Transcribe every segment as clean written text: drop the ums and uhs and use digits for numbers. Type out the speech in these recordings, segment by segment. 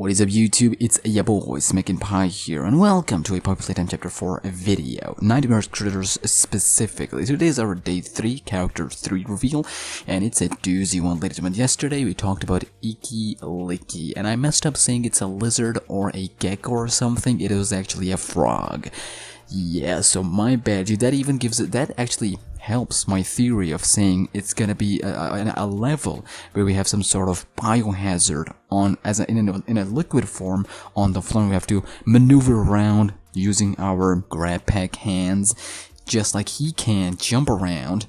What is up YouTube, it's your boy SmackNPie here, and welcome to a Playtime Chapter 4 video, Nightmare Critters specifically. Today is our Day 3, Character 3 reveal, and it's a doozy one, ladies and gentlemen. Yesterday we talked about Icky Licky, and I messed up saying it's a lizard or a gecko or something. It was actually a frog. Yeah, so my bad. That even gives it, that actually helps my theory of saying it's gonna be a level where we have some sort of biohazard on in a liquid form on the floor. We have to maneuver around using our grab pack hands, just like he can jump around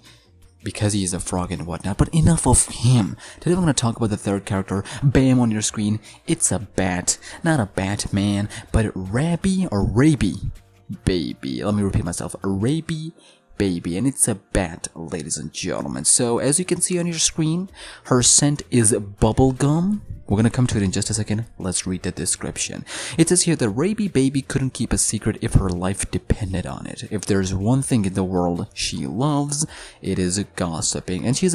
because he is a frog and whatnot. But enough of him. Today we're going to talk about the third character. Bam, on your screen. It's a bat. Not a Batman, but Rabby or Raby Baby. Let me repeat myself. Raby Baby, and it's a bat, ladies and gentlemen. So as you can see on your screen, her scent is bubblegum. We're gonna come to it in just a second. Let's read the description. It says here that Raby Baby couldn't keep a secret if her life depended on it. If there's one thing in the world she loves, it is gossiping, and she's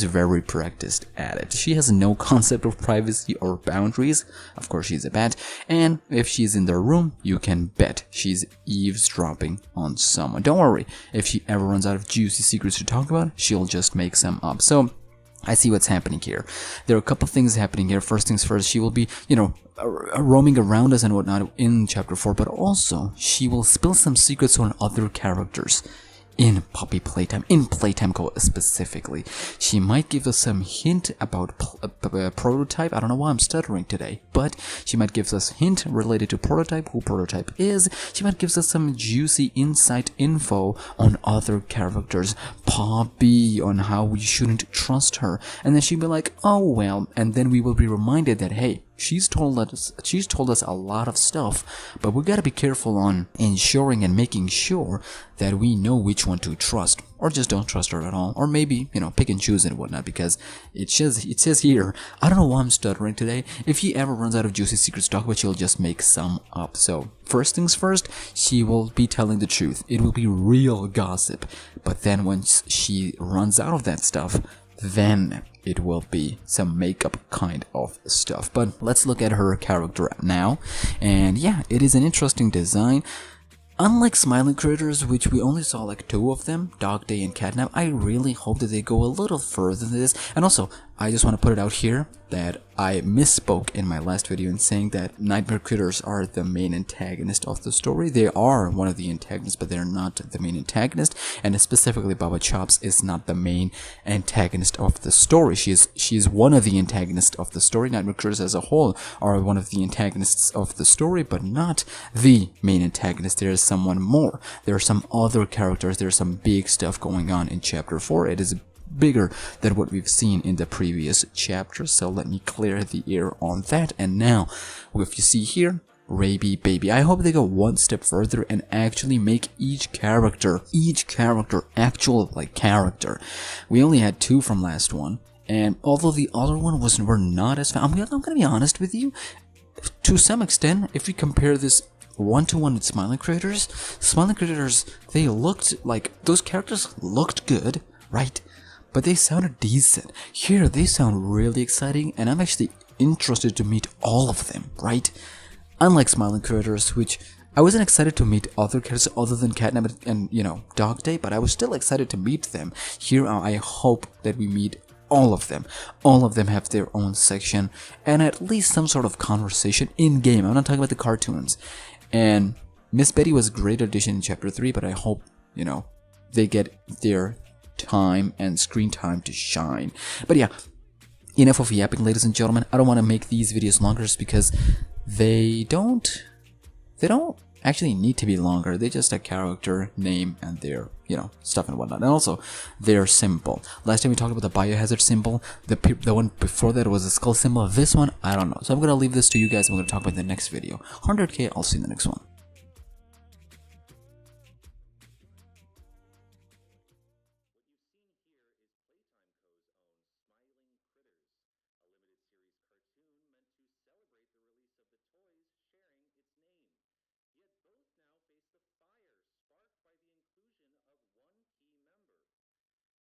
very practiced at it. She has no concept of privacy or boundaries. Of course, she's a bat, and if she's in their room, you can bet she's eavesdropping on someone. Don't worry, if she ever runs out of juicy secrets to talk about, she'll just make some up. So I see what's happening here. There are a couple things happening here. First things first, she will be, roaming around us and whatnot in Chapter 4, but also she will spill some secrets on other characters in Puppy Playtime, in Playtime Co specifically. She might give us some hint about Prototype. I don't know why I'm stuttering today, but she might give us hint related to Prototype, who Prototype is. She might give us some juicy insight info on other characters, Poppy, on how we shouldn't trust her, and then she'll be like, oh well, and then we will be reminded that, hey, she's told us a lot of stuff, but we gotta be careful on ensuring and making sure that we know which one to trust, or just don't trust her at all, or maybe, pick and choose and whatnot, because it says here, I don't know why I'm stuttering today, if she ever runs out of juicy secrets to talk about, she'll just make some up. So first things first, she will be telling the truth. It will be real gossip, but then once she runs out of that stuff, then it will be some makeup kind of stuff. But let's look at her character now, and yeah, it is an interesting design. Unlike Smiling Critters, which we only saw like 2 of them, Dog Day and Catnap, I really hope that they go a little further than this. And also, I just want to put it out here that I misspoke in my last video in saying that Nightmare Critters are the main antagonist of the story. They are one of the antagonists, but they're not the main antagonist. And specifically, Baba Chops is not the main antagonist of the story. She is one of the antagonists of the story. Nightmare Critters as a whole are one of the antagonists of the story, but not the main antagonist. There is someone more. There are some other characters. There's some big stuff going on in Chapter 4. It is bigger than what we've seen in the previous chapters, so let me clear the air on that. And now, if you see here, Raby Baby, I hope they go one step further and actually make each character actual like character. We only had 2 from last one, and although the other one were not as I'm gonna be honest with you, to some extent, if we compare this one-to-one with Smiling Critters, they looked like, those characters looked good, right? But they sounded decent. Here, they sound really exciting, and I'm actually interested to meet all of them, right? Unlike Smiling Critters, which I wasn't excited to meet other characters other than Catnap and, Dog Day, but I was still excited to meet them. Here, I hope that we meet all of them. All of them have their own section, and at least some sort of conversation in-game. I'm not talking about the cartoons. And Miss Betty was a great addition in Chapter 3, but I hope, they get their time and screen time to shine. But yeah, enough of yapping, ladies and gentlemen. I don't want to make these videos longer just because they don't actually need to be longer. They're just a character name and their stuff and whatnot, and also they're simple. Last time we talked about the biohazard symbol, the one before that was a skull symbol. This one, I don't know. So I'm gonna leave this to you guys. I'm gonna talk about it in the next video. 100K, I'll see you in the next one.